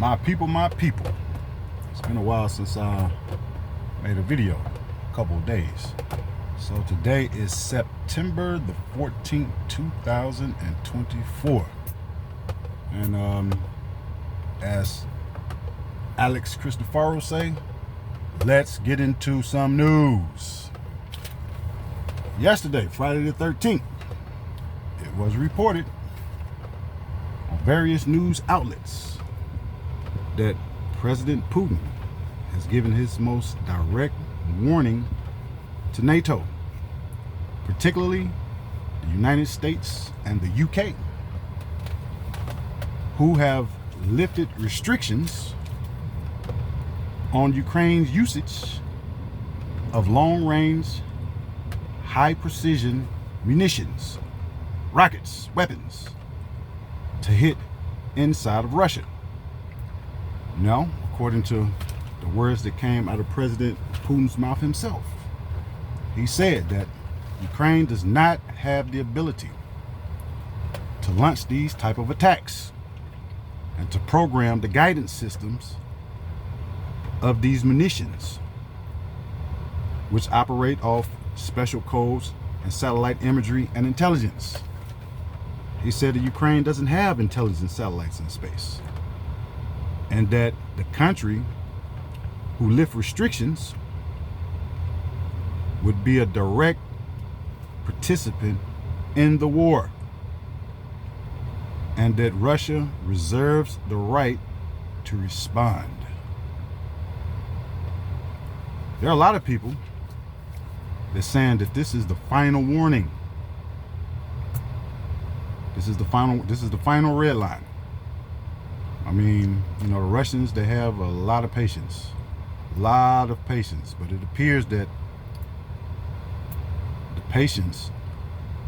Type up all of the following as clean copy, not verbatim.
My people. It's been a while since I made a video, a couple of days. So today is September the 14th, 2024. And as Alex Christofaro say, let's get into some news. Yesterday, Friday the 13th, it was reported on various news outlets that President Putin has given his most direct warning to NATO, particularly the United States and the UK, who have lifted restrictions on Ukraine's usage of long-range, high-precision munitions, rockets, weapons, to hit inside of Russia. Now, according to the words that came out of President Putin's mouth himself, he said that Ukraine does not have the ability to launch these type of attacks and to program the guidance systems of these munitions, which operate off special codes and satellite imagery and intelligence. He said that Ukraine doesn't have intelligence satellites in space, and that the country who lift restrictions would be a direct participant in the war, and that Russia reserves the right to respond. There are a lot of people that are saying that this is the final warning. This is the final red line. I mean, the Russians, they have a lot of patience, but it appears that the patience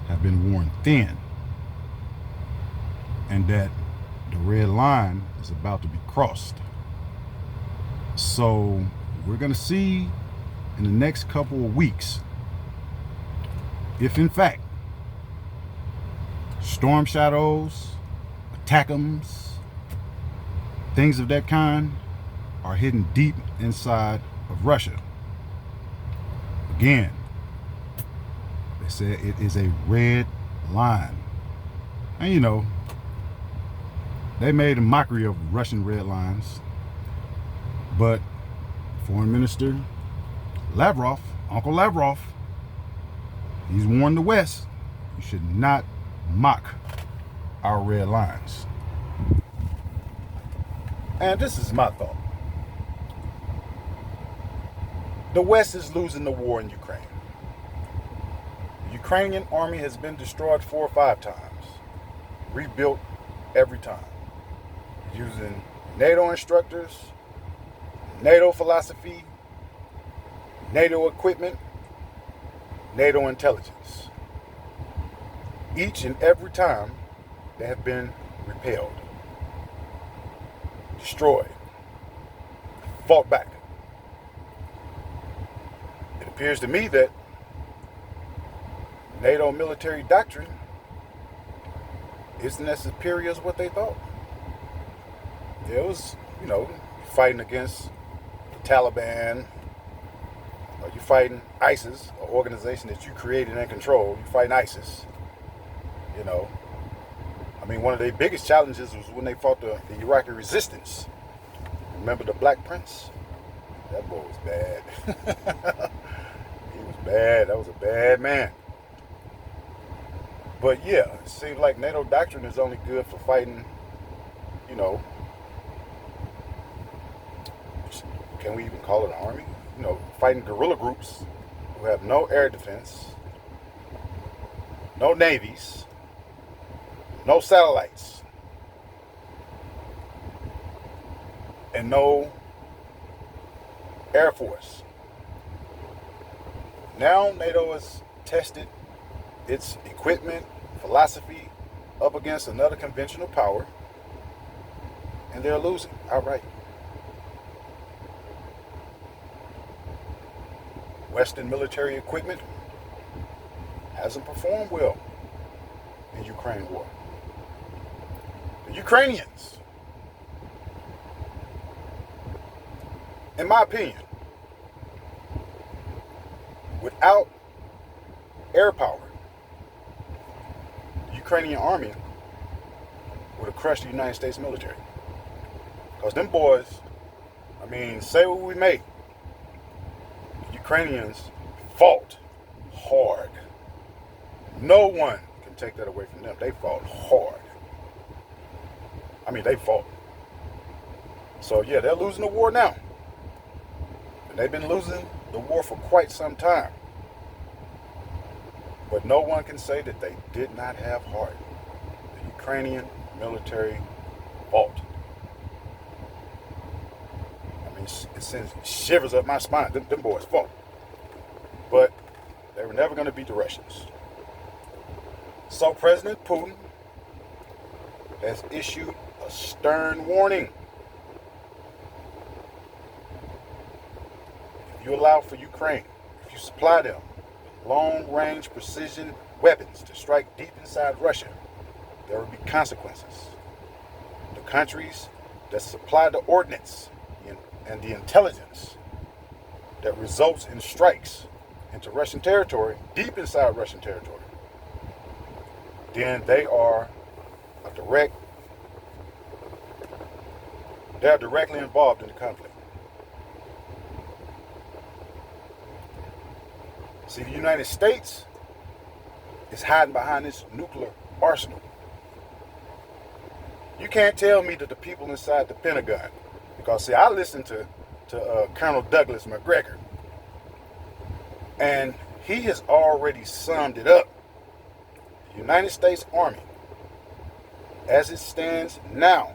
have been worn thin, and that the red line is about to be crossed. So we're going to see in the next couple of weeks if, in fact, storm shadows, attackums, things of that kind are hidden deep inside of Russia. Again, they said it is a red line. And they made a mockery of Russian red lines. But Foreign Minister Lavrov, Uncle Lavrov, he's warned the West, you should not mock our red lines. And this is my thought. The West is losing the war in Ukraine. The Ukrainian army has been destroyed 4 or 5 times, rebuilt every time, using NATO instructors, NATO philosophy, NATO equipment, NATO intelligence. Each and every time they have been repelled, destroyed, fought back. It appears to me that NATO military doctrine isn't as superior as what they thought. It was, fighting against the Taliban, or you're fighting ISIS, an organization that you created and control. You're fighting ISIS. One of their biggest challenges was when they fought the Iraqi resistance. Remember the Black Prince? That boy was bad. He was bad. That was a bad man. But yeah, it seems like NATO doctrine is only good for fighting, can we even call it an army? Fighting guerrilla groups who have no air defense, no navies, no satellites, and no air force. Now NATO has tested its equipment, philosophy up against another conventional power, and they're losing outright. Western military equipment hasn't performed well in Ukraine war. The Ukrainians In my opinion, without air power, the Ukrainian army would have crushed the United States military. Because them boys, I mean, say what we may, the Ukrainians fought hard. No one can take that away from them. They fought hard. I mean, they fought. So yeah, they're losing the war now. And they've been losing the war for quite some time. But no one can say that they did not have heart. The Ukrainian military fought. I mean, it sends shivers up my spine. Them boys fought. But they were never going to beat the Russians. So President Putin has issued a stern warning. If you allow for Ukraine, if you supply them long-range precision weapons to strike deep inside Russia, there will be consequences. The countries that supply the ordnance and the intelligence that results in strikes into Russian territory, deep inside Russian territory, then they are directly involved in the conflict. See, the United States is hiding behind this nuclear arsenal. You can't tell me that the people inside the Pentagon, because see, I listened to Colonel Douglas McGregor, and he has already summed it up. The United States Army, as it stands now,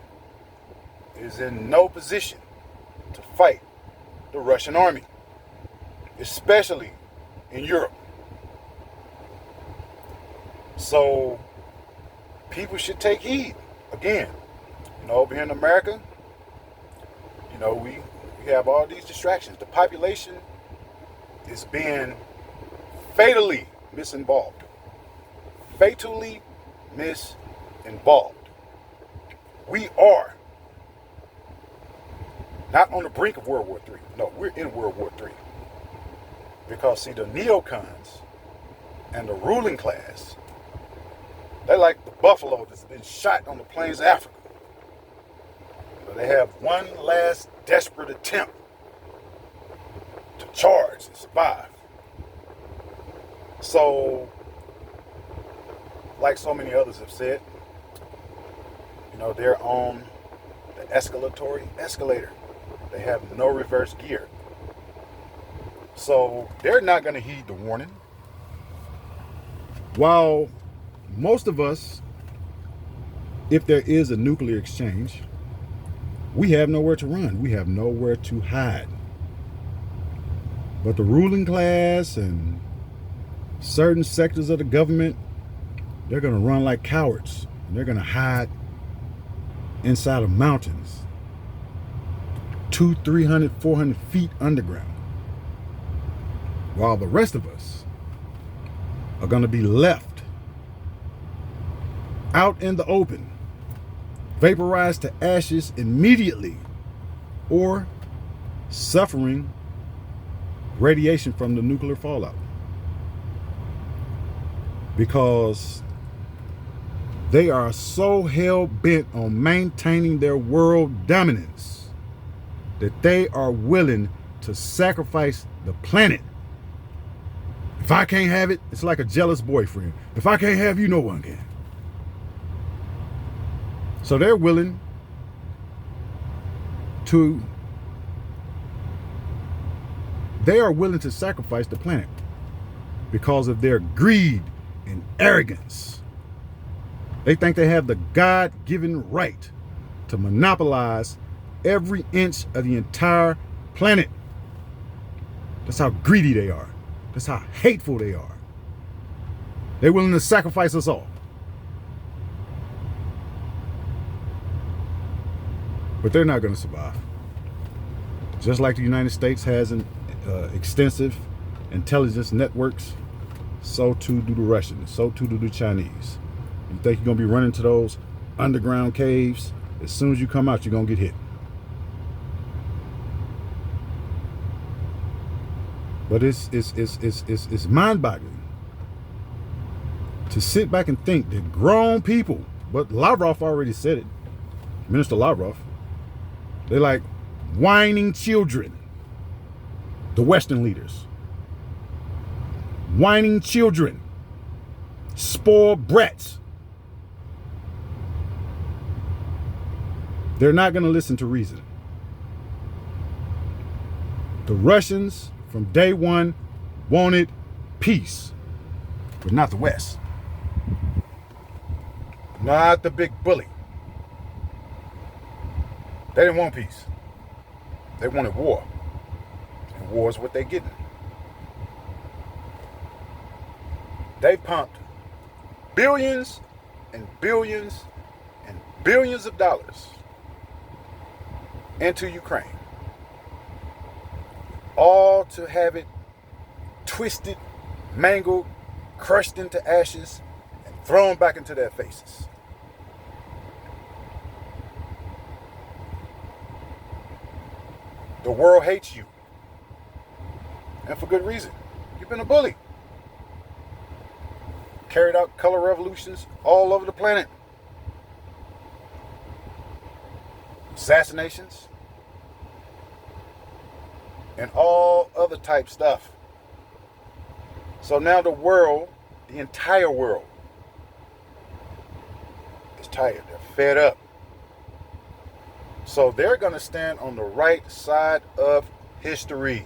is in no position to fight the Russian army, especially in Europe. So people should take heed. Again, over here in America, we have all these distractions. The population is being fatally misinvolved. Fatally misinvolved. We are not on the brink of World War III. No, we're in World War III. Because, see, the neocons and the ruling class, they're like the buffalo that's been shot on the plains of Africa. They have one last desperate attempt to charge and survive. So, like so many others have said, they're on the escalator. They have no reverse gear. So they're not going to heed the warning. While most of us, if there is a nuclear exchange, we have nowhere to run. We have nowhere to hide. But the ruling class and certain sectors of the government, they're going to run like cowards. And they're going to hide inside of mountains, 200, 300, 400 feet underground. While the rest of us are going to be left out in the open, vaporized to ashes immediately, or suffering radiation from the nuclear fallout. Because they are so hell-bent on maintaining their world dominance that they are willing to sacrifice the planet. If I can't have it, it's like a jealous boyfriend. If I can't have you, no one can. So they're willing to sacrifice the planet because of their greed and arrogance. They think they have the God-given right to monopolize every inch of the entire planet. That's how greedy they are. That's how hateful they are. They're willing to sacrifice us all. But they're not going to survive. Just like the United States has extensive intelligence networks, so too do the Russians, so too do the Chinese. You think you're going to be running to those underground caves? As soon as you come out, you're going to get hit. But it's mind-boggling to sit back and think that grown people, but Lavrov already said it, Minister Lavrov, they're like whining children, the Western leaders. Whining children, spoiled brats. They're not going to listen to reason. The Russians, from day one, wanted peace, but not the West. Not the big bully. They didn't want peace. They wanted war. And war is what they're getting. They pumped billions and billions and billions of dollars into Ukraine. All to have it twisted, mangled, crushed into ashes, and thrown back into their faces. The world hates you. And for good reason. You've been a bully. Carried out color revolutions all over the planet. Assassinations. And all other type stuff. So now the world, the entire world, is tired. They're fed up. So they're going to stand on the right side of history,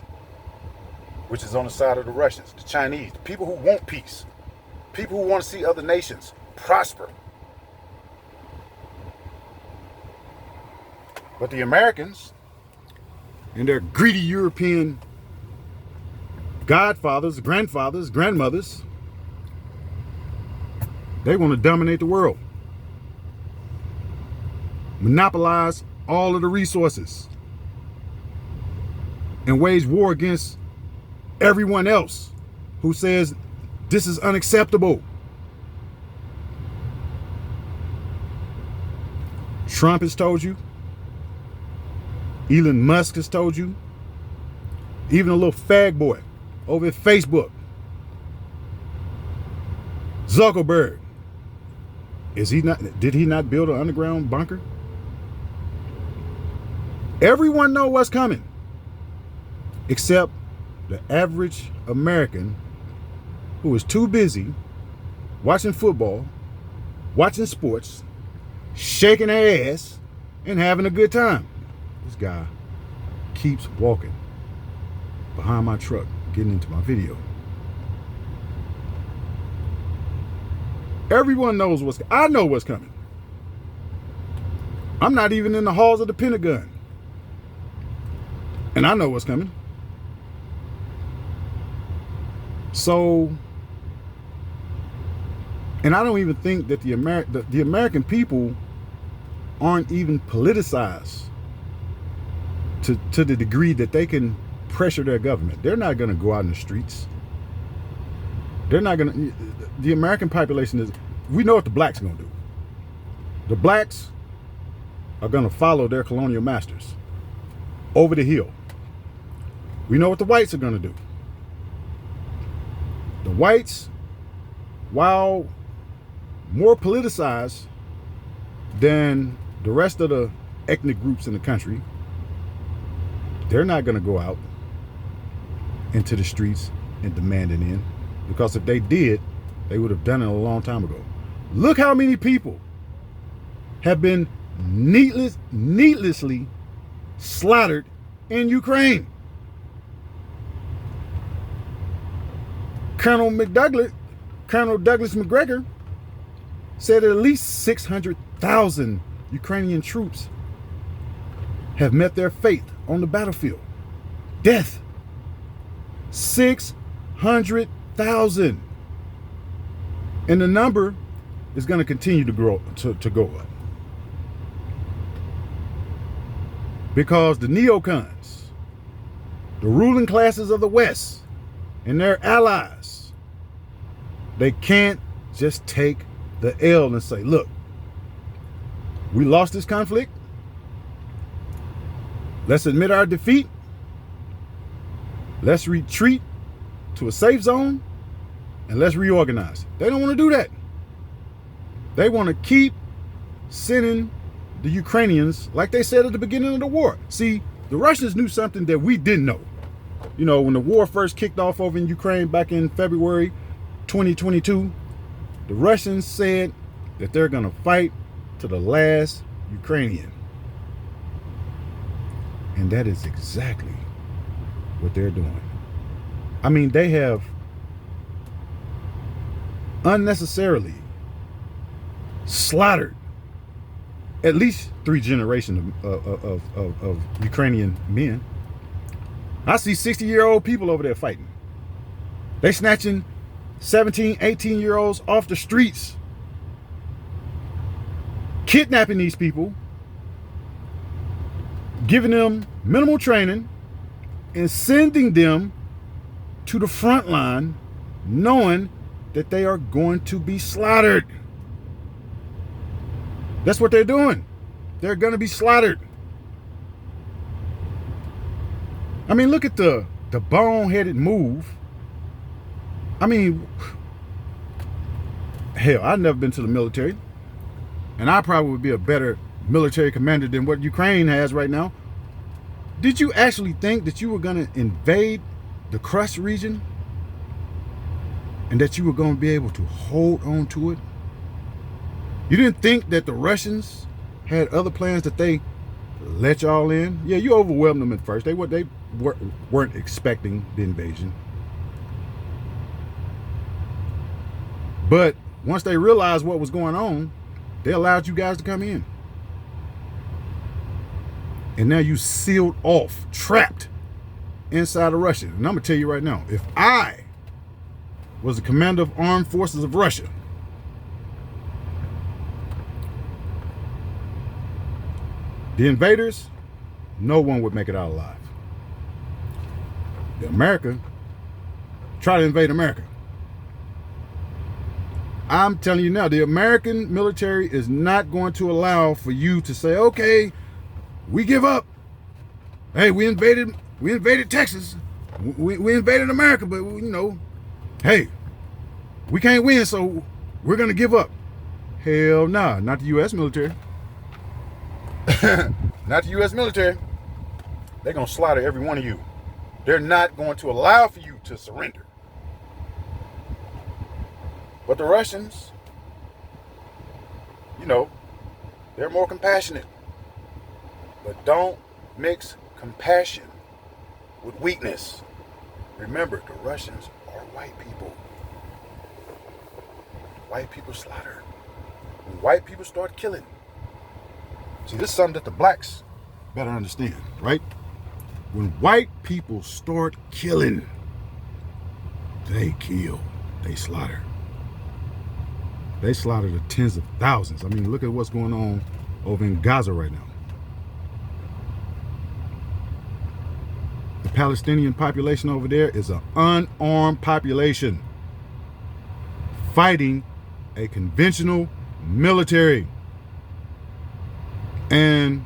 which is on the side of the Russians, the Chinese, the people who want peace, people who want to see other nations prosper. But the Americans and their greedy European godfathers, grandfathers, grandmothers, they want to dominate the world, monopolize all of the resources, and wage war against everyone else who says this is unacceptable. Trump has told you. Elon Musk has told you. Even a little fag boy over at Facebook. Zuckerberg. Did he not build an underground bunker? Everyone knows what's coming. Except the average American who is too busy watching football, watching sports, shaking their ass, and having a good time. This guy keeps walking behind my truck, getting into my video. Everyone knows I know what's coming. I'm not even in the halls of the Pentagon. And I know what's coming. So, and I don't even think that the American people aren't even politicized to the degree that they can pressure their government. They're not going to go out in the streets. They're not going to. The American population is. We know what the blacks are going to do. The blacks are going to follow their colonial masters over the hill. We know what the whites are going to do. The whites, while more politicized than the rest of the ethnic groups in the country, they're not going to go out into the streets and demand an end, because if they did, they would have done it a long time ago. Look how many people have been needlessly slaughtered in Ukraine. Colonel Douglas McGregor said at least 600,000 Ukrainian troops have met their fate on the battlefield. Death. 600,000. And the number is going to continue to grow, to go up. Because the neocons, the ruling classes of the West, and their allies, they can't just take the L and say, look, we lost this conflict. Let's admit our defeat. Let's retreat to a safe zone and let's reorganize. They don't want to do that. They want to keep sending the Ukrainians, like they said at the beginning of the war. See, the Russians knew something that we didn't know. You know, when the war first kicked off over in Ukraine back in February 2022, the Russians said that they're going to fight to the last Ukrainian. And that is exactly what they're doing. I mean, they have unnecessarily slaughtered at least 3 generations of Ukrainian men. I see 60-year-old people over there fighting. They snatching 17, 18-year-olds off the streets, kidnapping these people, giving them minimal training, and sending them to the front line knowing that they are going to be slaughtered. That's what they're doing. They're going to be slaughtered. I mean, look at the boneheaded move. I mean, hell, I've never been to the military, and I probably would be a better military commander than what Ukraine has right now. Did you actually think that you were going to invade the Kursk region and that you were going to be able to hold on to it? You didn't think that the Russians had other plans, that they let y'all in? Yeah, you overwhelmed them at first. They weren't expecting the invasion. But once they realized what was going on, they allowed you guys to come in. And now you sealed off, trapped inside of Russia. And I'm going to tell you right now, if I was the commander of armed forces of Russia, the invaders, no one would make it out alive. The America try to invade America. I'm telling you now, the American military is not going to allow for you to say, okay, we give up. Hey, we invaded Texas. We invaded America, but you know, hey, we can't win, so we're gonna give up. Hell nah, not the U.S. military. Not the U.S. military. They're gonna slaughter every one of you. They're not going to allow for you to surrender. But the Russians, you know, they're more compassionate. But don't mix compassion with weakness. Remember, the Russians are white people. White people slaughter. When white people start killing. See, this is something that the blacks better understand, right? When white people start killing, they kill, they slaughter. They slaughter the tens of thousands. I mean, look at what's going on over in Gaza right now. The Palestinian population over there is an unarmed population fighting a conventional military. And,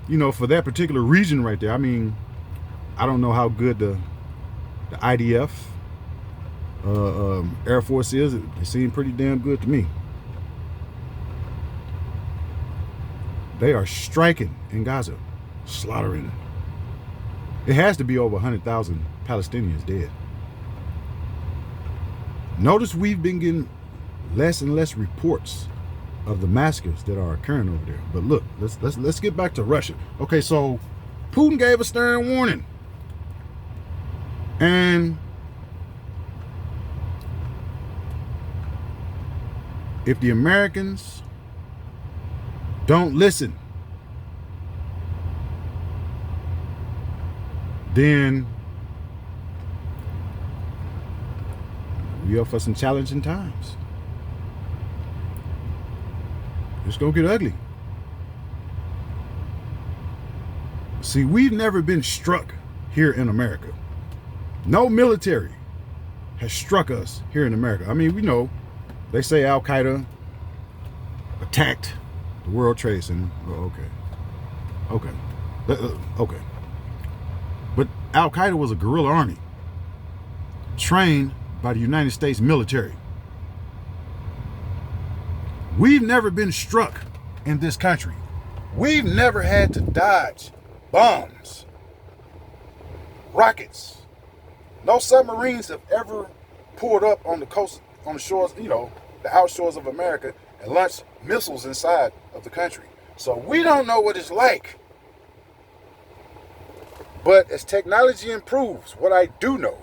you know, for that particular region right there, I mean, I don't know how good the IDF Air Force is. It seemed pretty damn good to me. They are striking in Gaza, slaughtering. It has to be over 100,000 Palestinians dead. Notice we've been getting less and less reports of the massacres that are occurring over there. But look, let's get back to Russia. Okay, so Putin gave a stern warning. And if the Americans don't listen, then we are for some challenging times. It's gonna get ugly. See, we've never been struck here in America. No military has struck us here in America. I mean, we know they say Al Qaeda attacked the World Trade Center. Oh, okay. Okay. But Al Qaeda was a guerrilla army. trained by the United States military. We've never been struck in this country. We've never had to dodge bombs, rockets. No submarines have ever pulled up on the coast, on the shores, the outshores of America and launched missiles inside of the country. So we don't know what it's like. But as technology improves, what I do know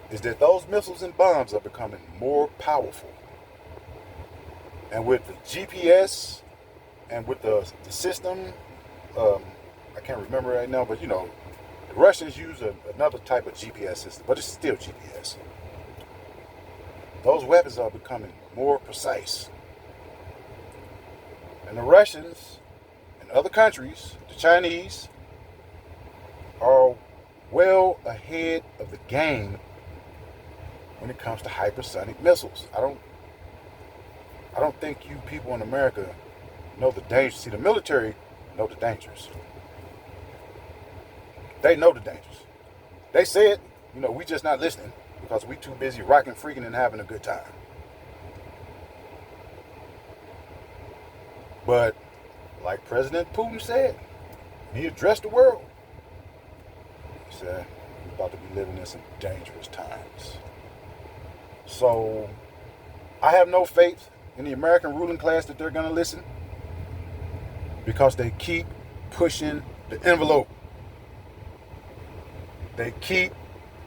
is that those missiles and bombs are becoming more powerful. And with the GPS and with the system, I can't remember right now, but the Russians use another type of GPS system, but it's still GPS. Those weapons are becoming more precise. And the Russians and other countries, the Chinese, are well ahead of the game when it comes to hypersonic missiles. I don't think you people in America know the dangers. See, the military know the dangers. They know the dangers. They say it, we just not listening because we too busy rocking, freaking, and having a good time. But like President Putin said, he addressed the world. He said, we're about to be living in some dangerous times. So I have no faith in the American ruling class that they're going to listen because they keep pushing the envelope. They keep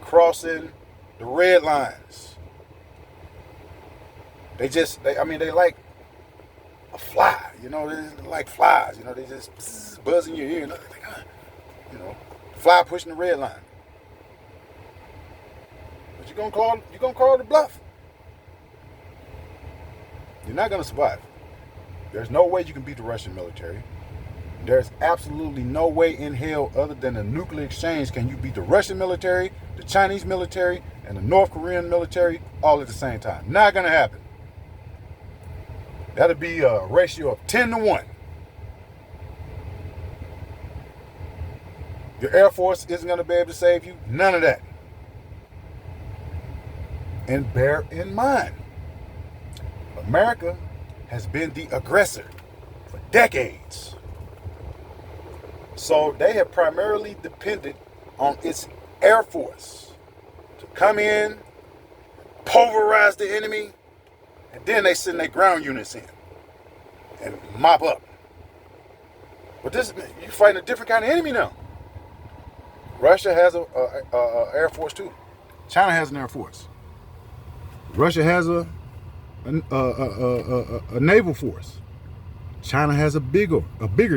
crossing the red lines. They like a fly, they're like flies, they just buzz in your ear, fly pushing the red line. But you're gonna call the bluff. You're not gonna survive. There's no way you can beat the Russian military. There's absolutely no way in hell other than a nuclear exchange can you beat the Russian military, the Chinese military, and the North Korean military all at the same time. Not gonna happen. That'll be a ratio of 10-1. Your Air Force isn't gonna be able to save you. None of that. And bear in mind, America has been the aggressor for decades. So they have primarily depended on its Air Force to come in, pulverize the enemy, and then they send their ground units in and mop up. But you're fighting a different kind of enemy now. Russia has a Air Force too. China has an Air Force. Russia has a naval force. China has a bigger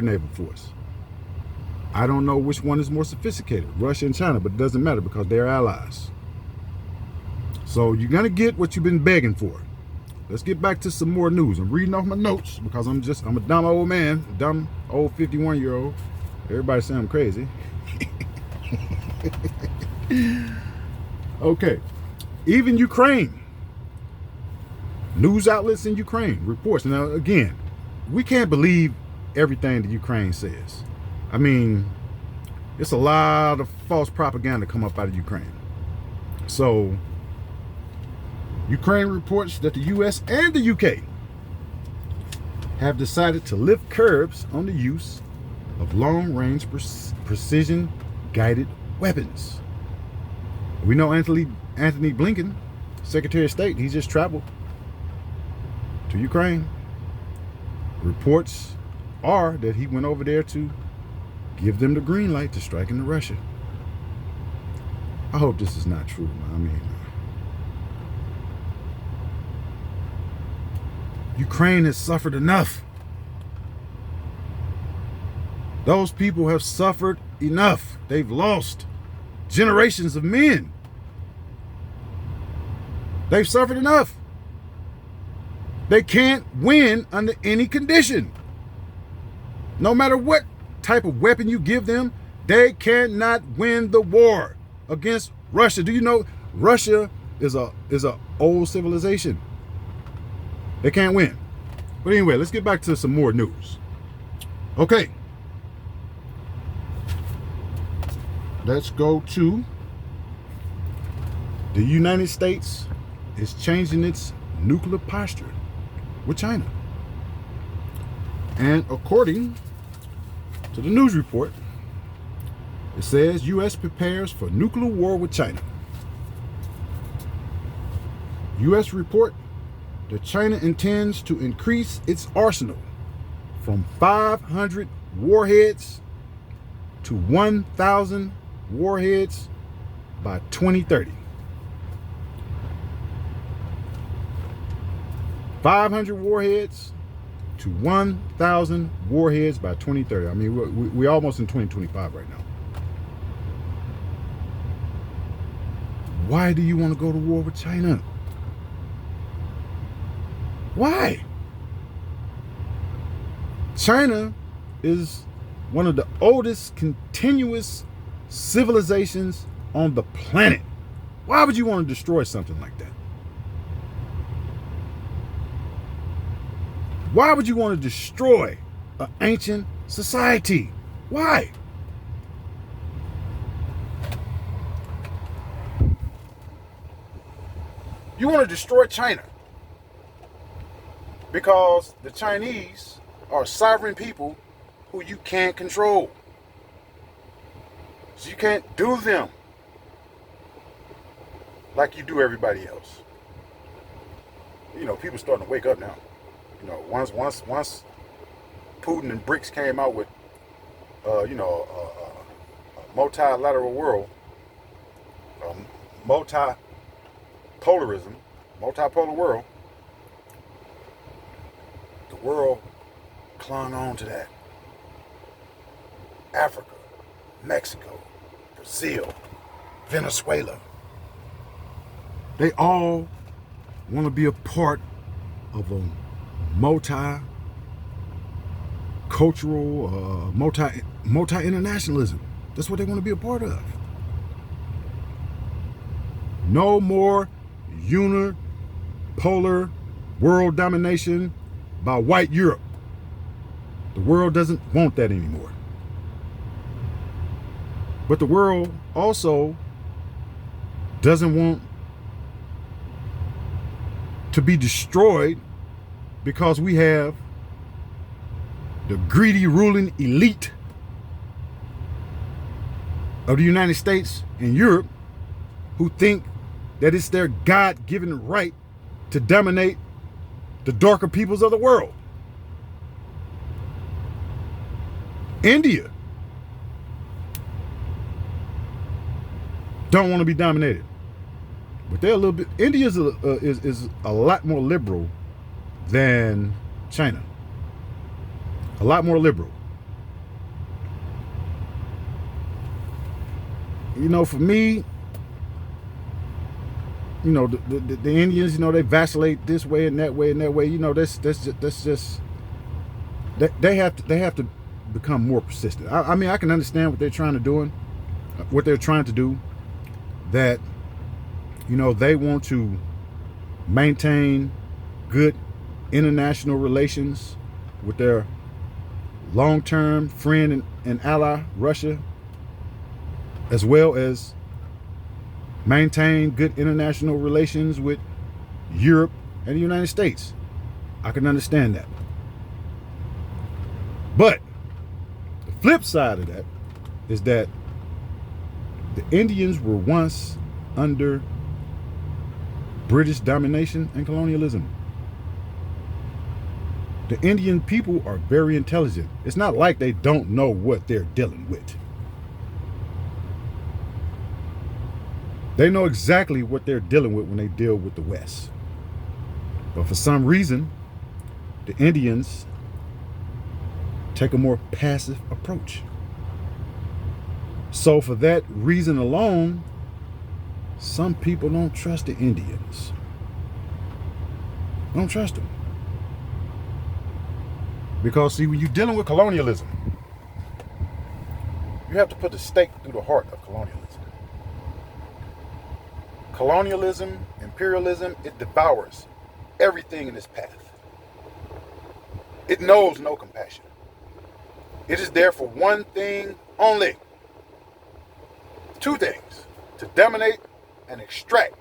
naval force. I don't know which one is more sophisticated, Russia and China, but it doesn't matter because they're allies. So you're gonna get what you've been begging for. Let's get back to some more news. I'm reading off my notes because I'm a dumb old man, dumb old 51-year-old. Everybody say I'm crazy. Okay, even Ukraine. News outlets in Ukraine reports. Now, again, we can't believe everything that Ukraine says. I mean, it's a lot of false propaganda come up out of Ukraine. So, Ukraine reports that the U.S. and the UK have decided to lift curbs on the use of long-range precision-guided weapons. We know Anthony Blinken, Secretary of State, he just traveled to Ukraine. Reports are that he went over there to give them the green light to strike into Russia. I hope this is not true. I mean, Ukraine has suffered enough. Those people have suffered enough. They've lost generations of men. They've suffered enough. They can't win under any condition. No matter what type of weapon you give them, they cannot win the war against Russia. Do you know Russia is a old civilization? They can't win. But anyway, let's get back to some more news. Okay. Let's go to The United States is changing its nuclear posture with China. And according to the news report, it says U.S. prepares for nuclear war with China. U.S. report that China intends to increase its arsenal from 500 warheads to 1,000 warheads by 2030. 500 warheads to 1,000 warheads by 2030. I mean, we're almost in 2025 right now. Why do you want to go to war with China? Why? China is one of the oldest continuous civilizations on the planet. Why would you want to destroy something like that? Why would you want to destroy an ancient society? Why? You want to destroy China because the Chinese are sovereign people who you can't control. So you can't do them like you do everybody else. You know, people starting to wake up now. You know, once Putin and BRICS came out with, a multilateral world, multipolar world, the world clung on to that. Africa, Mexico, Brazil, Venezuela, they all want to be a part of a multi-cultural, multi-internationalism. That's what they want to be a part of. No more unipolar world domination by white Europe. The world doesn't want that anymore. But the world also doesn't want to be destroyed because we have the greedy ruling elite of the United States and Europe who think that it's their God-given right to dominate the darker peoples of the world. India don't want to be dominated, but they're a little bit. India is a lot more liberal than China. A lot more liberal. You know, for me, you know, the Indians, you know, they vacillate this way and that way and that way. You know, that's just they have to become more persistent. I mean, I can understand what they're trying to do. That, you know, they want to maintain good international relations with their long-term friend and ally, Russia, as well as maintain good international relations with Europe and the United States. I can understand that. But the flip side of that is that the Indians were once under British domination and colonialism. The Indian people are very intelligent. It's not like they don't know what they're dealing with. They know exactly what they're dealing with when they deal with the West. But for some reason, the Indians take a more passive approach. So for that reason alone, some people don't trust the Indians. Don't trust them. Because see, when you're dealing with colonialism, you have to put the stake through the heart of colonialism. Colonialism, imperialism, it devours everything in its path. It knows no compassion. It is there for one thing only. Two things: to dominate and extract.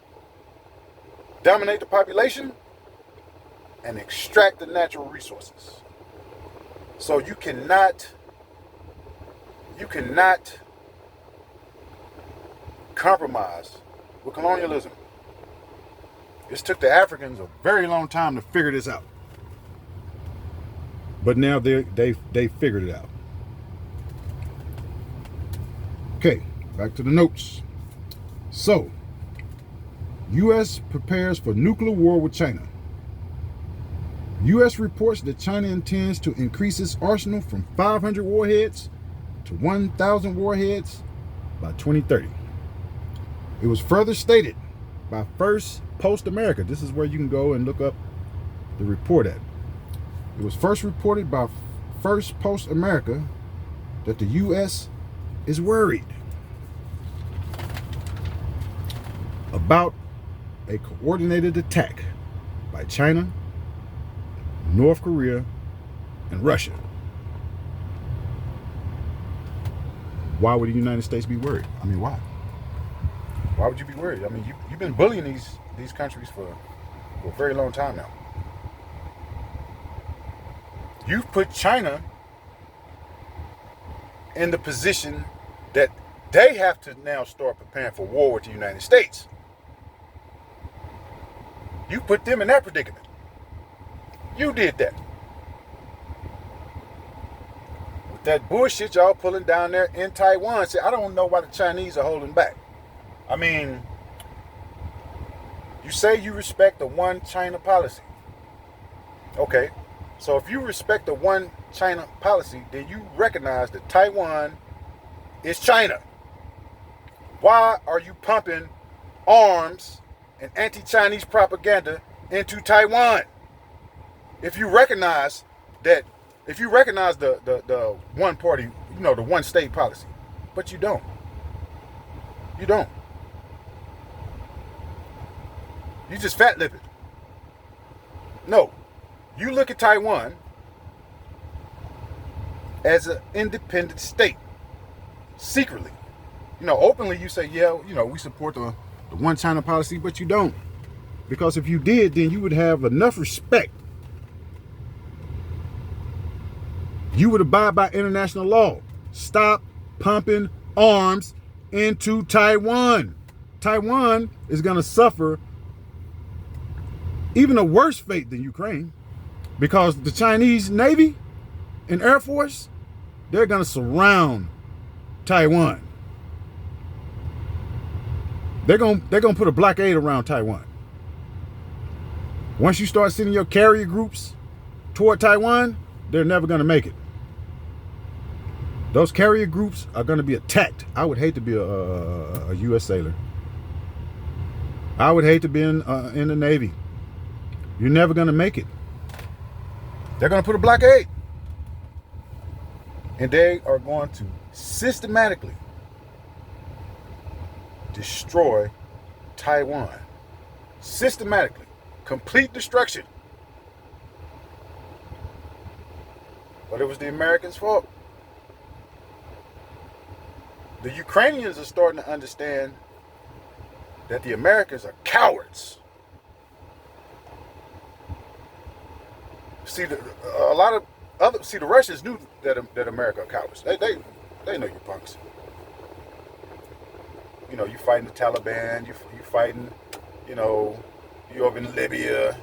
Dominate the population and extract the natural resources. So you cannot compromise with colonialism. It took the Africans a very long time to figure this out. But now they figured it out. Okay, back to the notes. So, U.S. prepares for nuclear war with China. U.S. reports that China intends to increase its arsenal from 500 warheads to 1,000 warheads by 2030. It was further stated by First Post America. This is where you can go and look up the report at. It was first reported by First Post America that the U.S. is worried about a coordinated attack by China, North Korea, and Russia. Why would the United States be worried? I mean, why? Why would you be worried? I mean, you've been bullying these countries for a very long time now. You've put China in the position that they have to now start preparing for war with the United States. You put them in that predicament. You did that. With that bullshit y'all pulling down there in Taiwan. See, I don't know why the Chinese are holding back. I mean, you say you respect the one China policy. Okay, so if you respect the one China policy, then you recognize that Taiwan is China. Why are you pumping arms and anti-Chinese propaganda into Taiwan? If you recognize the one party, the one state policy, but you don't. You don't. You just fat-lipped. No. You look at Taiwan as an independent state. Secretly. Openly you say, yeah, we support the one China policy, but you don't. Because if you did, then you would have enough respect. You would abide by international law. Stop pumping arms into Taiwan. Taiwan is going to suffer even a worse fate than Ukraine, because the Chinese Navy and Air Force, they're going to surround Taiwan. They're going to put a blockade around Taiwan. Once you start sending your carrier groups toward Taiwan, they're never going to make it. Those carrier groups are going to be attacked. I would hate to be a U.S. sailor. I would hate to be in the Navy. You're never going to make it. They're going to put a blockade. And they are going to systematically destroy Taiwan. Systematically. Complete destruction. But it was the Americans' fault. The Ukrainians are starting to understand that the Americans are cowards. See, the Russians knew that America are cowards. They know you're punks. You fighting the Taliban. You fighting. You over in Libya.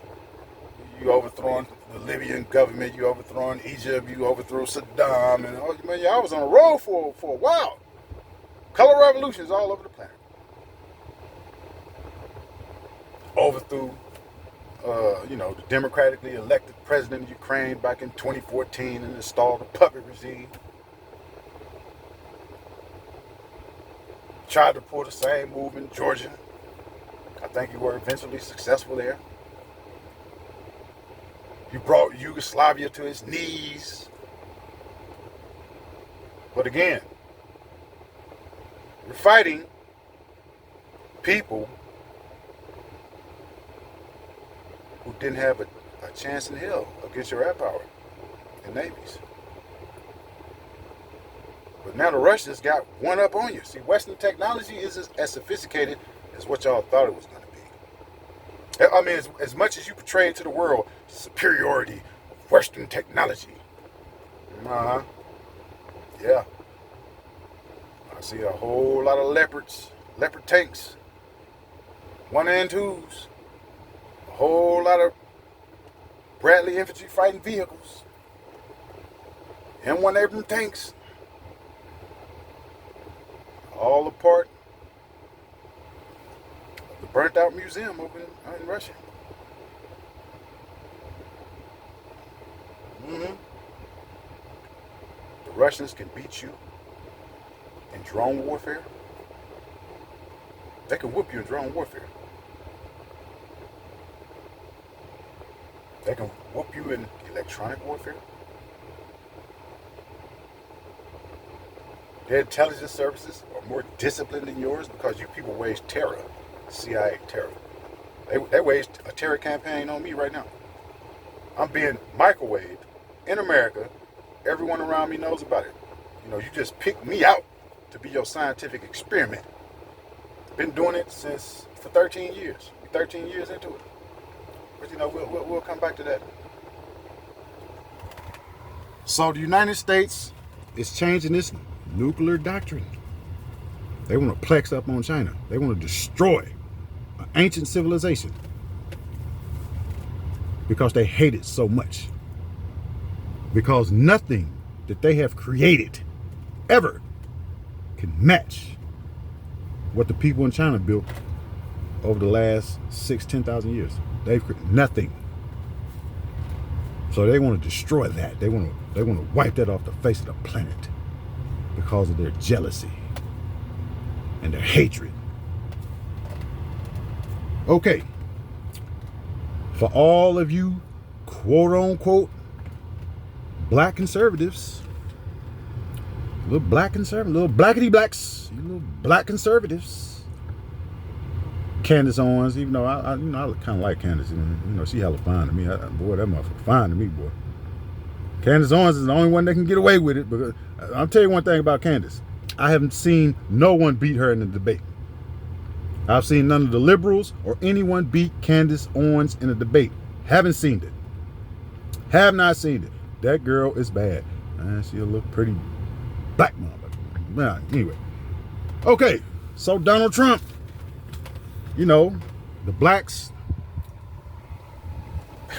You overthrowing the Libyan government. You overthrowing Egypt. You overthrew Saddam. And I was on a roll for a while. Color revolutions all over the planet. Overthrew, the democratically elected president of Ukraine back in 2014 and installed a puppet regime. Tried to pull the same move in Georgia. I think you were eventually successful there. You brought Yugoslavia to its knees. But again, you're fighting people who didn't have a chance in hell against your air power and navies. But now the Russians got one up on you. See, Western technology is as sophisticated as what y'all thought it was going to be. I mean, as much as you portray to the world superiority of Western technology. Uh-huh. Yeah. I see a whole lot of leopard tanks, 1 and 2s, a whole lot of Bradley infantry fighting vehicles, M1 Abrams tanks, all a part of the burnt out museum over in Russia. Mm-hmm. The Russians can beat you in drone warfare. They can whoop you in drone warfare. They can whoop you in electronic warfare. Their intelligence services are more disciplined than yours because you people wage terror. CIA terror. They waged a terror campaign on me right now. I'm being microwaved in America. Everyone around me knows about it. You know, you just picked me out to be your scientific experiment. Been doing it for 13 years. 13 years into it. But you know, we'll come back to that. So the United States is changing its nuclear doctrine. They want to plex up on China. They want to destroy an ancient civilization because they hate it so much. Because nothing that they have created ever can match what the people in China built over the last 10,000 years. They've created nothing. So they want to destroy that. They want to wipe that off the face of the planet because of their jealousy and their hatred. Okay. For all of you quote unquote black conservatives, little blackity blacks, you little black conservatives. Candace Owens, even though I kind of like Candace, you know, she hella fine to me. Boy, that motherfucker fine to me, boy. Candace Owens is the only one that can get away with it. Because I'll tell you one thing about Candace. I haven't seen no one beat her in the debate. I've seen none of the liberals or anyone beat Candace Owens in a debate. Haven't seen it. Have not seen it. That girl is bad. She'll look pretty black mama. Anyway. Okay, so Donald Trump, you know, the blacks. These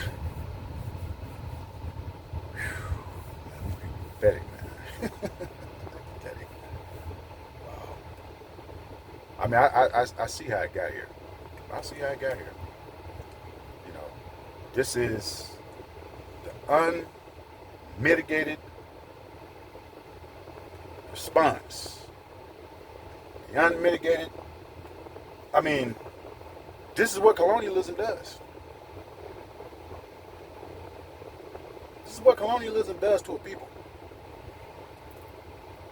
people are pathetic, man. Pathetic. Wow. I mean, I see how it got here. I see how it got here. You know, this is the unmitigated response. The unmitigated. I mean, this is what colonialism does. This is what colonialism does to a people.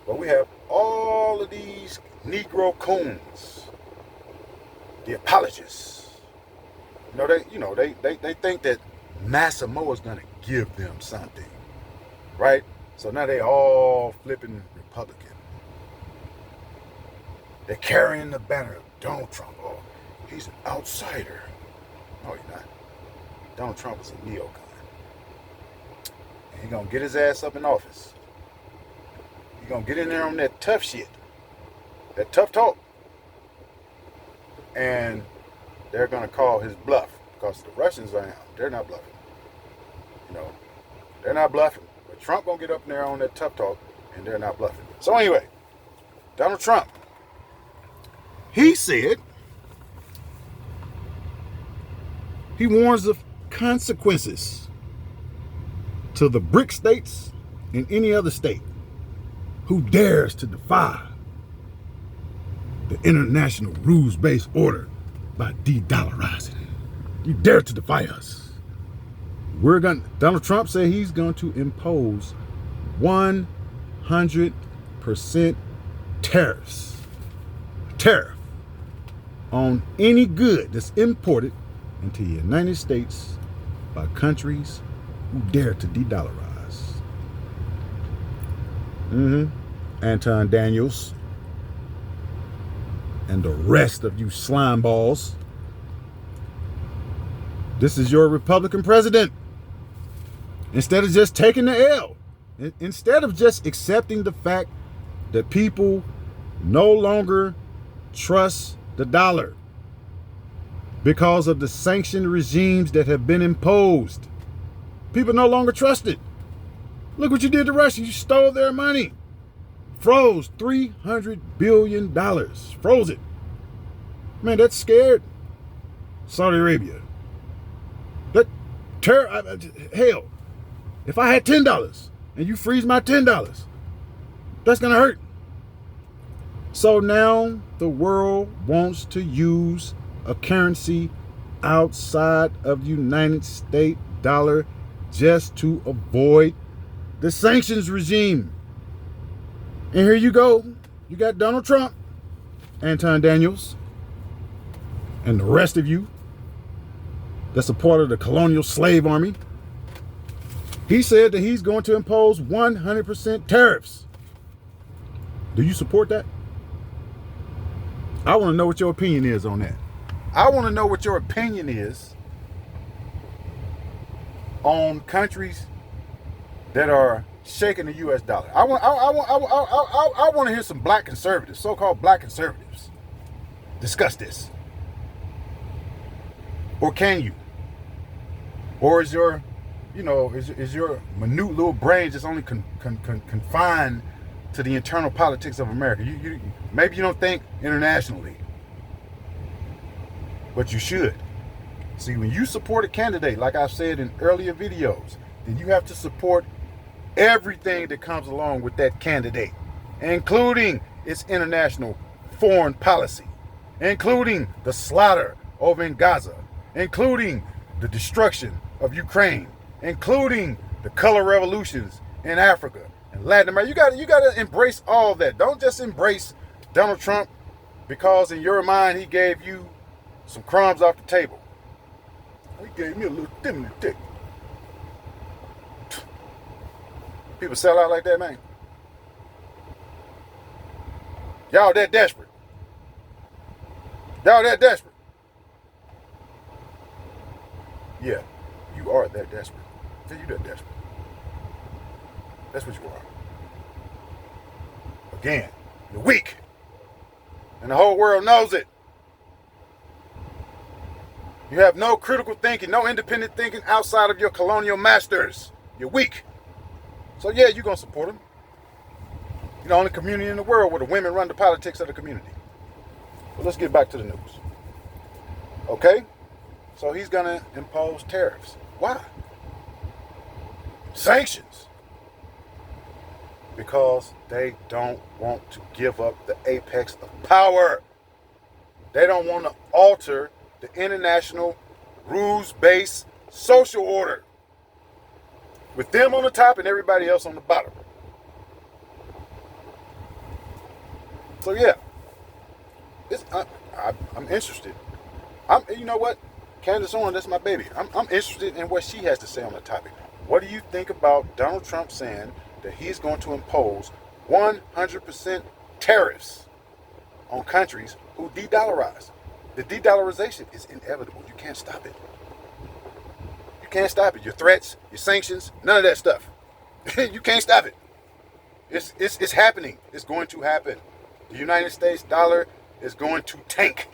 But we have all of these Negro coons, the apologists. They think that Massimo is gonna give them something, right? So now they all flipping Republican. They're carrying the banner of Donald Trump. Oh, he's an outsider. No, he's not. Donald Trump is a neocon. And he's gonna get his ass up in office. He's gonna get in there on that tough shit, that tough talk, and they're gonna call his bluff because the Russians they're not bluffing. You know, they're not bluffing. But Trump gonna get up in there on that tough talk, and they're not bluffing. So anyway, Donald Trump. He said he warns of consequences to the BRIC states and any other state who dares to defy the international rules-based order by de-dollarizing. You dare to defy us. Donald Trump said he's going to impose 100% tariff on any good that's imported into the United States by countries who dare to de-dollarize. Anton Daniels. and the rest of you slime balls. This is your Republican president. Instead of just taking the L, instead of just accepting the fact that people no longer trust the dollar because of the sanctioned regimes that have been imposed. People no longer trust it. Look what you did to Russia. You stole their money. Froze $300 billion. Froze it. Man, that's scared Saudi Arabia. Hell, if I had $10 and you freeze my $10, that's going to hurt. So now the world wants to use a currency outside of the United States dollar just to avoid the sanctions regime. And here you go. You got Donald Trump, Anton Daniels, and the rest of you that's a part of the colonial slave army. He said that he's going to impose 100% tariffs. Do you support that? I want to know what your opinion is on that. I want to know what your opinion is on countries that are shaking the U.S. dollar. I want to hear some black conservatives, so-called black conservatives, discuss this. Or can you? Or is your, is your minute little brain just only confined to the internal politics of America? Maybe you don't think internationally, but you should. See, when you support a candidate, like I've said in earlier videos, then you have to support everything that comes along with that candidate, including its international foreign policy, including the slaughter over in Gaza, including the destruction of Ukraine, including the color revolutions in Africa and Latin America. You got to embrace all that. Don't just embrace Donald Trump because in your mind he gave you some crumbs off the table. He gave me a little thin dick. People sell out like that, man. Y'all that desperate. Y'all that desperate. Yeah, you are that desperate. Yeah, you that desperate. That's what you are. Again, you're weak. And the whole world knows it. You have no critical thinking, no independent thinking outside of your colonial masters. You're weak. So yeah, you're going to support them. You're the only community in the world where the women run the politics of the community. But let's get back to the news. Okay? So he's going to impose tariffs. Why? Sanctions. Because they don't want to give up the apex of power. They don't want to alter the international rules-based social order with them on the top and everybody else on the bottom. So yeah, I'm interested. You know what? Candace Owens, that's my baby. I'm interested in what she has to say on the topic. What do you think about Donald Trump saying that he's going to impose 100% tariffs on countries who de-dollarize? The de-dollarization is inevitable. You can't stop it. You can't stop it. Your threats, your sanctions, none of that stuff. You can't stop it. It's happening. It's going to happen. The United States dollar is going to tank.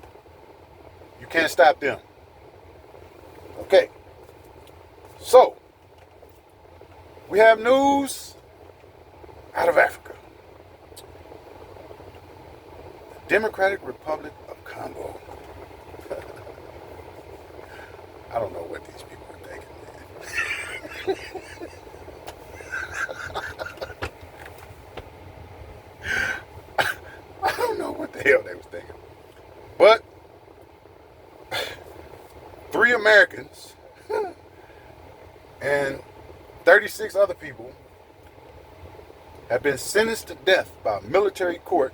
You can't stop them. Okay. So, we have news out of Africa. The Democratic Republic of Congo. I don't know what these people are thinking, man. I don't know what the hell they was thinking. But 3 Americans and 36 other people have been sentenced to death by a military court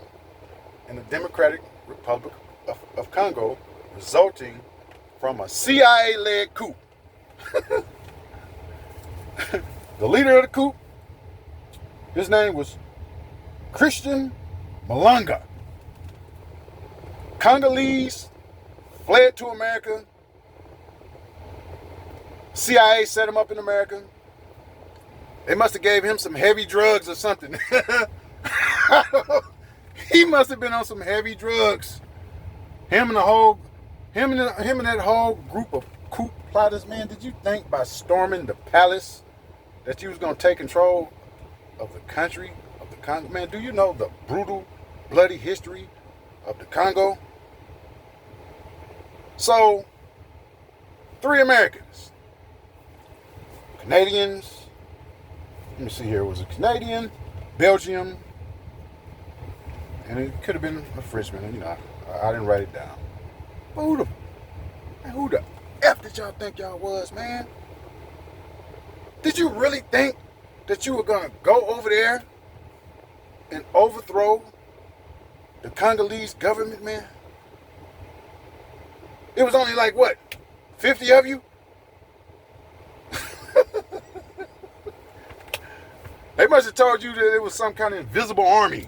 in the Democratic Republic of Congo, resulting from a CIA-led coup. The leader of the coup, his name was Christian Malanga. Congolese fled to America. CIA set him up in America. They must have gave him some heavy drugs or something. He must have been on some heavy drugs. Him and that whole group of coup plotters, man. Did you think by storming the palace that you was gonna take control of the country of the Congo? Man, do you know the brutal, bloody history of the Congo? So, 3 Americans, Canadians. Let me see here. It was a Canadian, Belgium, and it could have been a Frenchman. And, I didn't write it down. But who the F did y'all think y'all was, man? Did you really think that you were gonna go over there and overthrow the Congolese government, man? It was only like, what, 50 of you? They must have told you that it was some kind of invisible army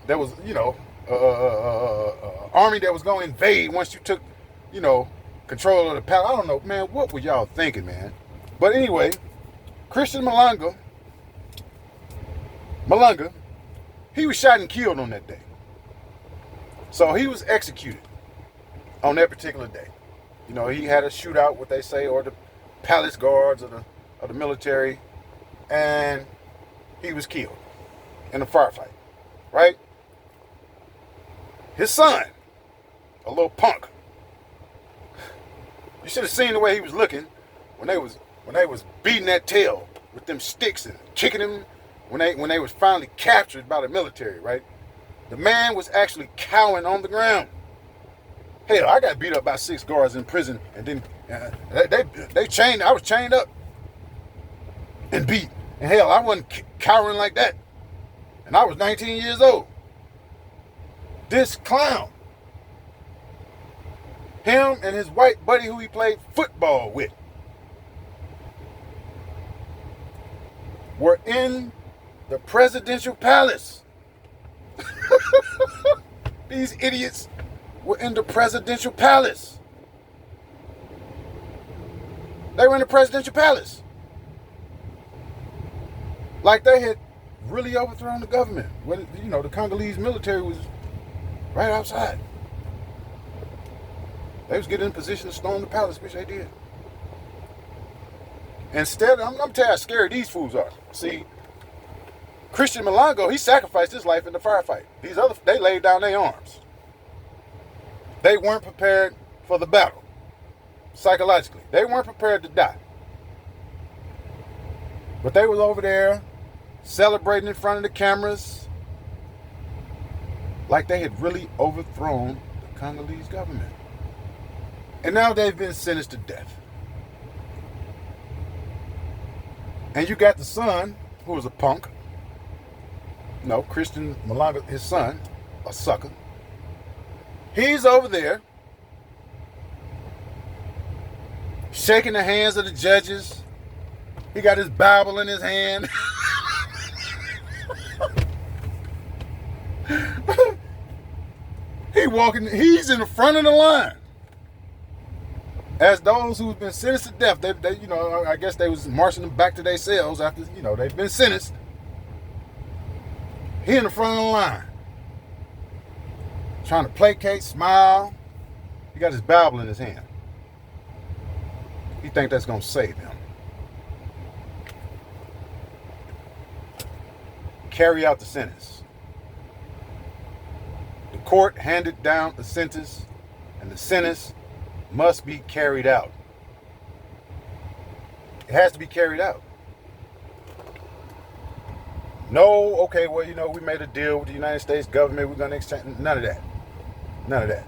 that was, army that was going to invade once you took, control of the palace. I don't know, man. What were y'all thinking, man? But anyway, Christian Malanga, he was shot and killed on that day. So he was executed on that particular day. He had a shootout, what they say, or the palace guards of the military, and he was killed in a firefight, right? His son, a little punk. You should have seen the way he was looking when they was beating that tail with them sticks and kicking him when they was finally captured by the military, right? The man was actually cowering on the ground. Hell, I got beat up by 6 guards in prison, and then they chained. I was chained up and beat. And hell, I wasn't cowering like that. And I was 19 years old. This clown, him and his white buddy who he played football with, were in the presidential palace. These idiots were in the presidential palace. They were in the presidential palace. Like they had really overthrown the government. When, the Congolese military was right outside. They was getting in position to storm the palace, which they did. Instead, I'm telling you how scary these fools are. See, Christian Malanga, he sacrificed his life in the firefight. These others, they laid down their arms. They weren't prepared for the battle. Psychologically, they weren't prepared to die. But they was over there celebrating in front of the cameras like they had really overthrown the Congolese government. And now they've been sentenced to death. And you got the son, who was a punk. Christian Malanga, his son, a sucker. He's over there shaking the hands of the judges. He got his Bible in his hand. He's in the front of the line. As those who've been sentenced to death, they I guess they was marching them back to their cells after, they've been sentenced. He in the front of the line. Trying to placate, smile. He got his Bible in his hand. He think that's going to save him. Carry out the sentence. The court handed down the sentence, and the sentence must be carried out. It has to be carried out. No, okay, well, we made a deal with the United States government. We're going to exchange. None of that. None of that.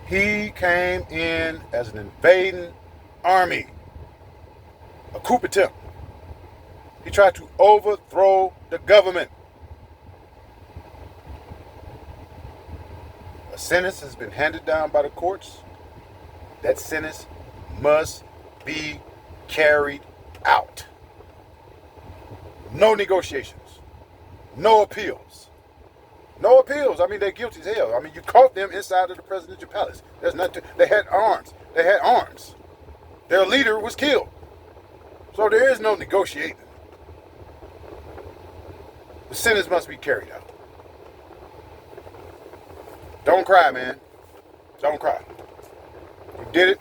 He came in as an invading army. A coup attempt. He tried to overthrow the government. A sentence has been handed down by the courts. That sentence must be carried out. No negotiations. No appeals. No appeals. I mean, they're guilty as hell. I mean, you caught them inside of the presidential palace. There's nothing. They had arms. They had arms. Their leader was killed. So there is no negotiating. The sentence must be carried out. Don't cry, man. Don't cry. You did it.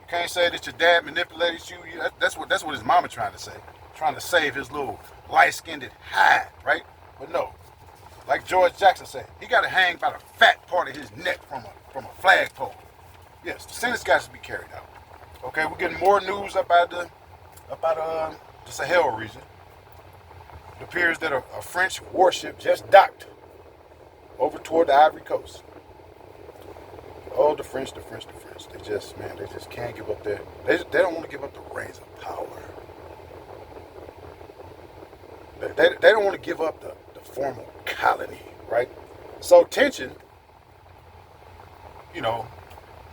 You can't say that your dad manipulated you. That's what his mama trying to say. Trying to save his little light-skinned hide, right? But no. Like George Jackson said, he got to hang by the fat part of his neck from a flagpole. Yes, the sentence got to be carried out. Okay, we're getting more news about the Sahel region. It appears that a French warship just docked over toward the Ivory Coast. Oh, the French. They just can't give up their. They don't want to give up the reins of power. They don't want to give up the formal colony, right? So tension,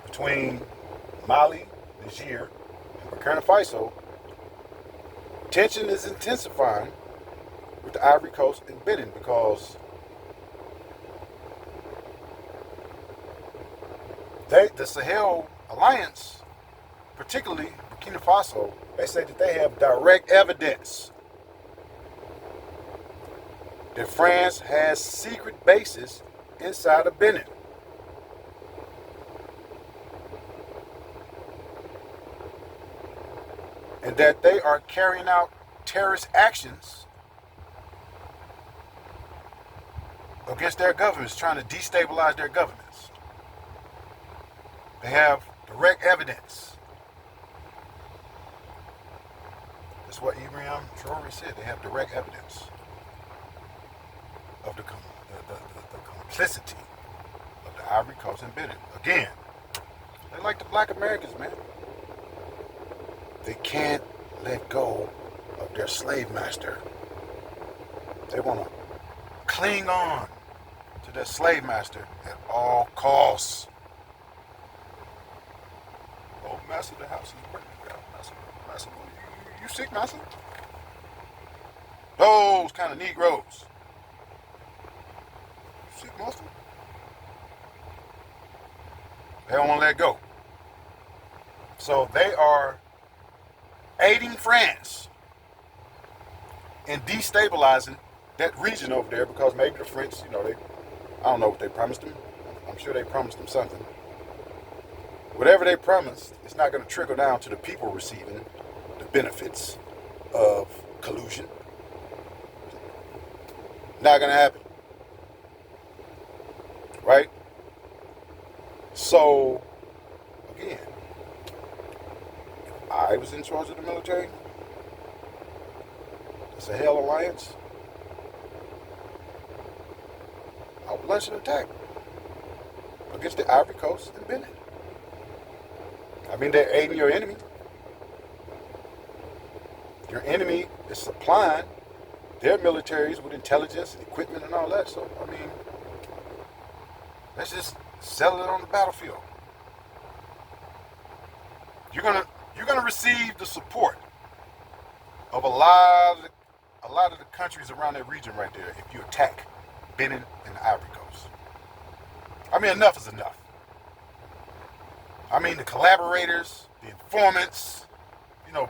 between Mali, Niger, and Burkina Faso, tension is intensifying with the Ivory Coast and Benin because the Sahel Alliance, particularly Burkina Faso, they say that they have direct evidence that France has secret bases inside of Benin. And that they are carrying out terrorist actions against their governments, trying to destabilize their governments. They have direct evidence. That's what Ibrahim Traore said. They have direct evidence of the complicity of the Ivory Coast and Benin. Again, they like the black Americans, man. They can't let go of their slave master. They want to cling on to their slave master at all costs. Oh, master, the house is burning down. Master, you sick, master? Those kind of Negroes. You sick, master? They don't want to let go. So they are aiding France in destabilizing that region over there because maybe the French, I don't know what they promised them. I'm sure they promised them something. Whatever they promised, it's not going to trickle down to the people receiving the benefits of collusion. Not going to happen. Right? So, again, if I was in charge of the military, the Sahel Alliance, I would launch an attack against the Ivory Coast and Benin. I mean, they're aiding your enemy. Your enemy is supplying their militaries with intelligence and equipment and all that. So, I mean, let's just settle it on the battlefield. You're gonna receive the support of a lot of the countries around that region right there if you attack Benin and the Ivory Coast. I mean, enough is enough. I mean, the collaborators, the informants,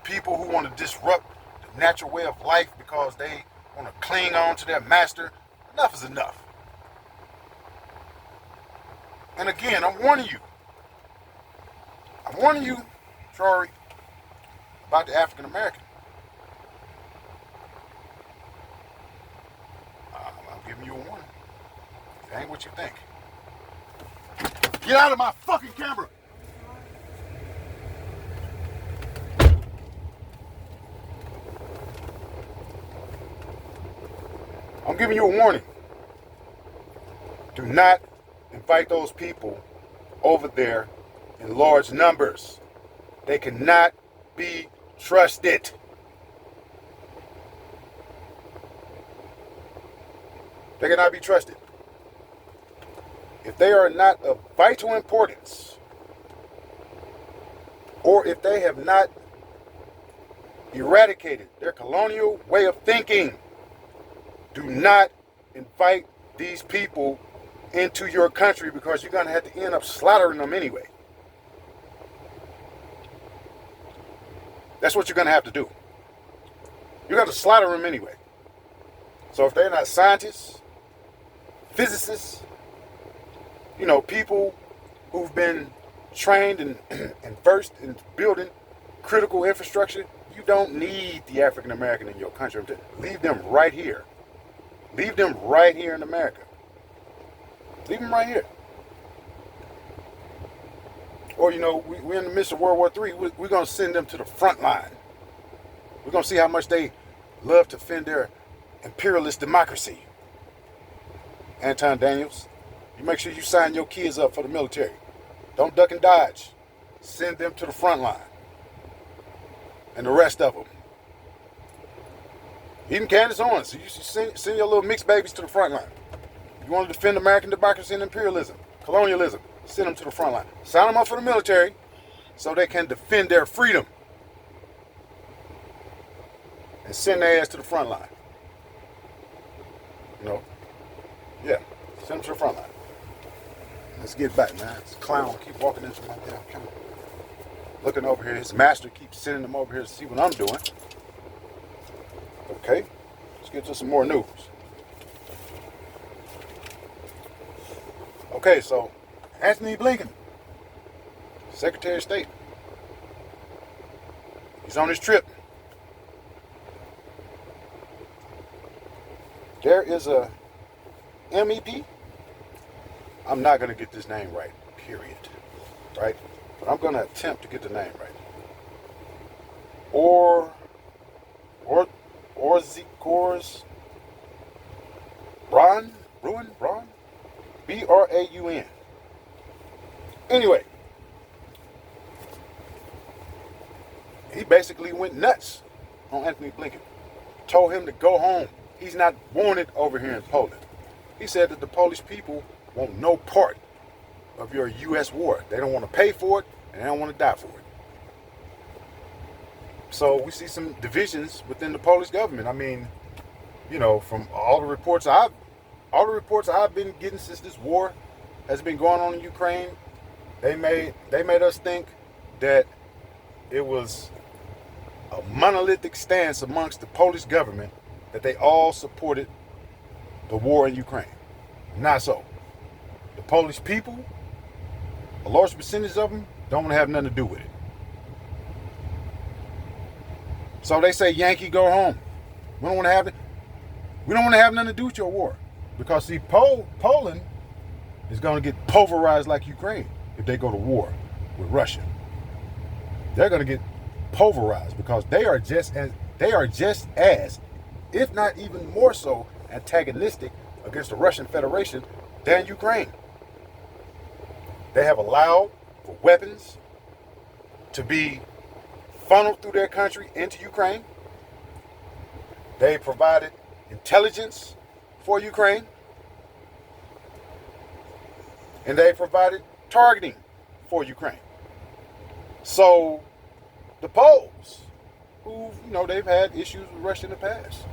people who want to disrupt the natural way of life because they want to cling on to their master. Enough is enough. And again, I'm warning you, Traore, about the African American. I'm giving you a warning. It ain't what you think. Get out of my fucking camera! I'm giving you a warning. Do not invite those people over there in large numbers. They cannot be trusted. They cannot be trusted. If they are not of vital importance, or if they have not eradicated their colonial way of thinking, do not invite these people into your country because you're going to have to end up slaughtering them anyway. That's what you're going to have to do. You're going to slaughter them anyway. So if they're not scientists, physicists, people who've been trained and versed in building critical infrastructure, you don't need the African American in your country. Leave them right here. Leave them right here in America. Leave them right here. Or, we're in the midst of World War III. We're going to send them to the front line. We're going to see how much they love to defend their imperialist democracy. Anton Daniels, you make sure you sign your kids up for the military. Don't duck and dodge. Send them to the front line. And the rest of them. Even Candace Owens, you should send your little mixed babies to the front line. You want to defend American democracy and imperialism, colonialism, send them to the front line. Sign them up for the military so they can defend their freedom. And send their ass to the front line. Yeah, send them to the front line. Let's get back, man. This clown keep walking into my damn camera. Looking over here. His master keeps sending him over here to see what I'm doing. Okay, let's get to some more news. Okay, so Anthony Blinken, Secretary of State, he's on his trip. There is a MEP. I'm not going to get this name right, period. Right? But I'm going to attempt to get the name right. Braun? Braun? Anyway, he basically went nuts on Anthony Blinken. Told him to go home. He's not wanted over here in Poland. He said that the Polish people want no part of your U.S. war. They don't want to pay for it, and they don't want to die for it. So we see some divisions within the Polish government. I mean, from all the reports I've been getting since this war has been going on in Ukraine, they made us think that it was a monolithic stance amongst the Polish government that they all supported the war in Ukraine. Not so. The Polish people, a large percentage of them, don't want to have nothing to do with it. So they say, Yankee, go home. We don't want to have nothing to do with your war. Because see, Poland is going to get pulverized like Ukraine if they go to war with Russia. They're going to get pulverized because they are just as, if not even more so, antagonistic against the Russian Federation than Ukraine. They have allowed for weapons to be funneled through their country into Ukraine. They provided intelligence for Ukraine. And they provided targeting for Ukraine. So the Poles, who, they've had issues with Russia in the past,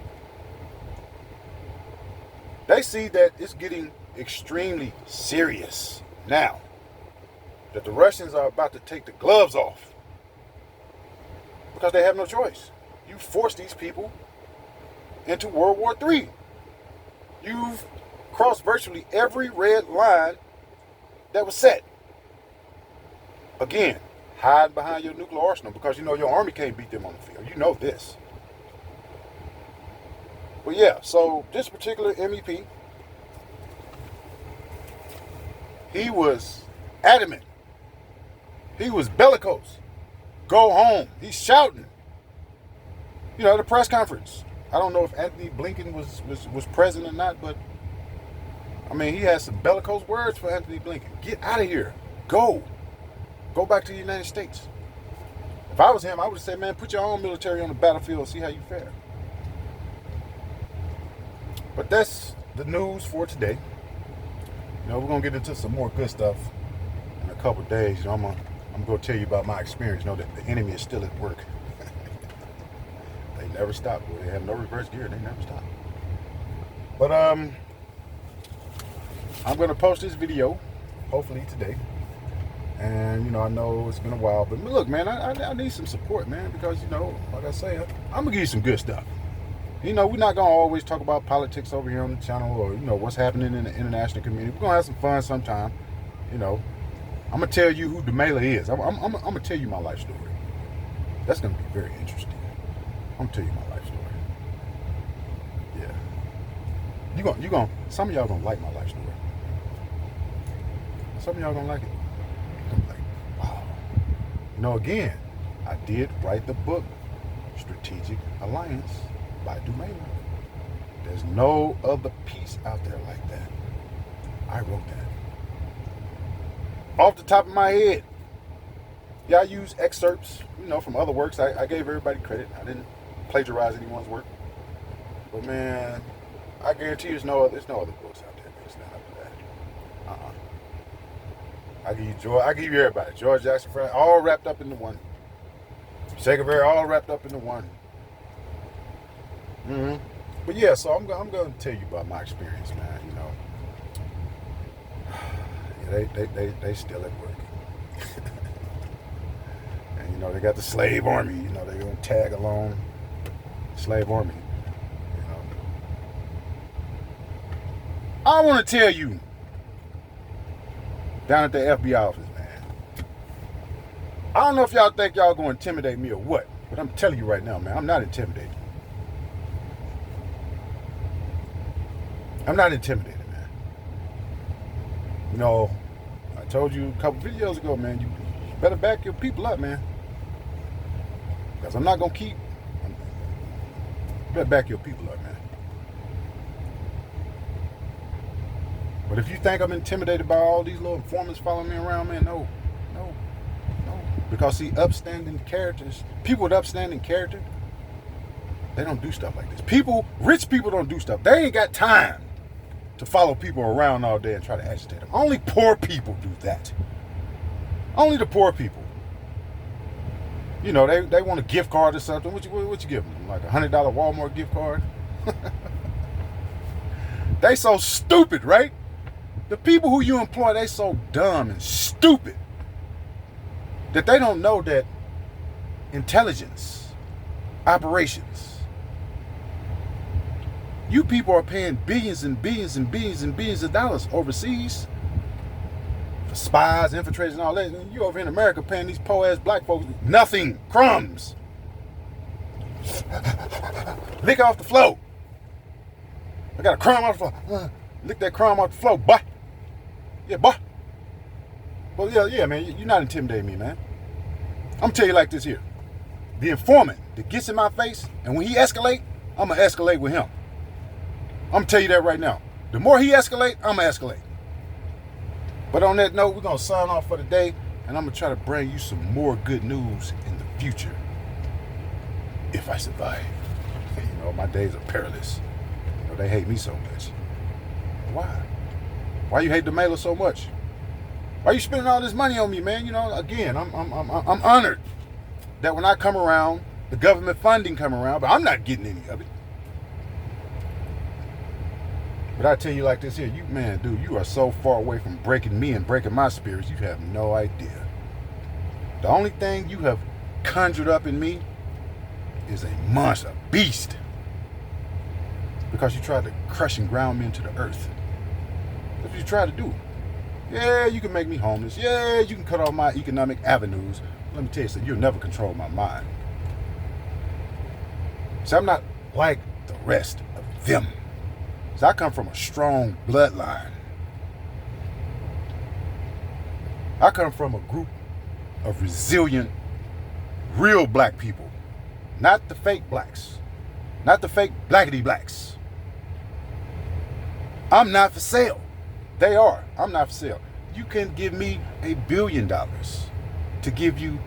they see that it's getting extremely serious now. That the Russians are about to take the gloves off. Because they have no choice. You force these people into World War III. You've crossed virtually every red line that was set. Again, hide behind your nuclear arsenal because your army can't beat them on the field. You know this. But yeah, so this particular MEP, he was adamant. He was bellicose. Go home. He's shouting. At a press conference. I don't know if Anthony Blinken was present or not, but I mean, he has some bellicose words for Anthony Blinken. Get out of here. Go. Go back to the United States. If I was him, I would have said, man, put your own military on the battlefield and see how you fare. But that's the news for today. We're going to get into some more good stuff in a couple of days. I'm going to tell you about my experience. That the enemy is still at work. They never stop. Boy. They have no reverse gear. They never stop. But I'm going to post this video, hopefully today. And, you know, I know it's been a while. But look, man, I need some support, man. Because, you know, like I say, I'm going to give you some good stuff. You know, we're not going to always talk about politics over here on the channel or, you know, what's happening in the international community. We're going to have some fun sometime. You know, I'm going to tell you who DeMela is. I'm going to tell you my life story. That's going to be very interesting. I'm going to tell you my life story. Yeah. You going some of y'all going to like my life story. Some of y'all going to like it. I'm like, wow. You know, again, I did write the book, Strategic Alliance by DeMela. There's no other piece out there like that. I wrote that. Off the top of my head. Yeah, I use excerpts, you know, from other works. I gave everybody credit. I didn't plagiarize anyone's work. But man, I guarantee there's no other books out there that stand up to that. I give you everybody. George Jackson, all wrapped up into one. Che Guevara, all wrapped up into one. But yeah, so I'm going to tell you about my experience, man. You know, yeah, they still at work. And you know, they got the slave army. You know, they're going to tag along slave army. You know, I want to tell you down at the FBI office, man. I don't know if y'all think y'all going to intimidate me or what, but I'm telling you right now, man, I'm not intimidated. I'm not intimidated, man. You know, I told you a couple videos ago, man, you better back your people up, man. Because I'm not going to keep. You better back your people up, man. But if you think I'm intimidated by all these little informants following me around, man, no. Because see, upstanding characters, people with upstanding character, they don't do stuff like this. Rich people don't do stuff. They ain't got time to follow people around all day and try to agitate them. Only poor people do that. Only the poor people. You know, they want a gift card or something. What you give them? Like a $100 Walmart gift card? They so stupid, right? The people who you employ, they so dumb and stupid that they don't know that intelligence, operations, you people are paying billions and billions and billions and billions of dollars overseas for spies, infiltrators, and all that. And you over in America paying these poor-ass black folks nothing, crumbs. Lick off the floor. I got a crumb off the floor. Lick that crumb off the floor, boy. Yeah, boy. Well, yeah, man, you're not intimidating me, man. I'm going to tell you like this here. The informant that gets in my face, and when he escalate, I'm going to escalate with him. I'm going to tell you that right now. The more he escalate, I'm going to escalate. But on that note, we're going to sign off for the day, and I'm going to try to bring you some more good news in the future. If I survive. You know, my days are perilous. You know, they hate me so much. Why? Why you hate DeMela so much? Why you spending all this money on me, man? You know, again, I'm honored that when I come around, the government funding come around, but I'm not getting any of it. But I tell you like this here, you are so far away from breaking me and breaking my spirits, you have no idea. The only thing you have conjured up in me is a monster, a beast. Because you tried to crush and ground me into the earth. That's what you tried to do. Yeah, you can make me homeless. Yeah, you can cut off my economic avenues. Let me tell you something, you'll never control my mind. So I'm not like the rest of them. So I come from a strong bloodline. I come from a group of resilient, real black people. Not the fake blacks. Not the fake blackity blacks. I'm not for sale. They are. I'm not for sale. You can give me $1 billion to give you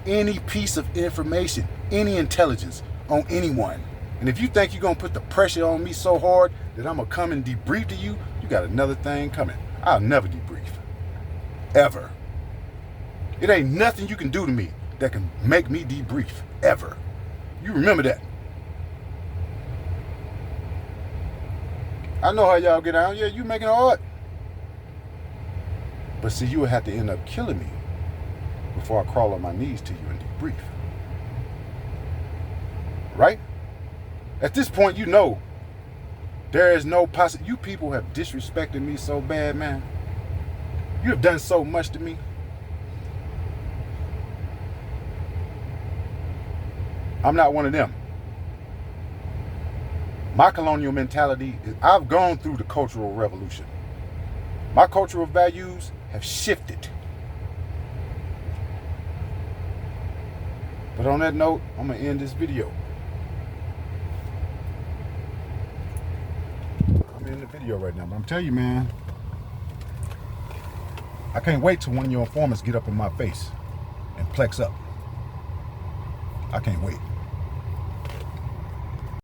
any piece of information, any intelligence on anyone. And if you think you're going to put the pressure on me so hard that I'm going to come and debrief to you, you got another thing coming. I'll never debrief. Ever. It ain't nothing you can do to me that can make me debrief. Ever. You remember that. I know how y'all get out. Yeah, you making it hard. But see, you would have to end up killing me before I crawl on my knees to you and debrief. Right? At this point, you know, there is no possibility. You people have disrespected me so bad, man. You have done so much to me. I'm not one of them. My colonial mentality is, I've gone through the cultural revolution. My cultural values have shifted. But on that note, I'm going to end this video. I'm in the video right now, but I'm telling you, man, I can't wait till one of your informants get up in my face and flex up. I can't wait.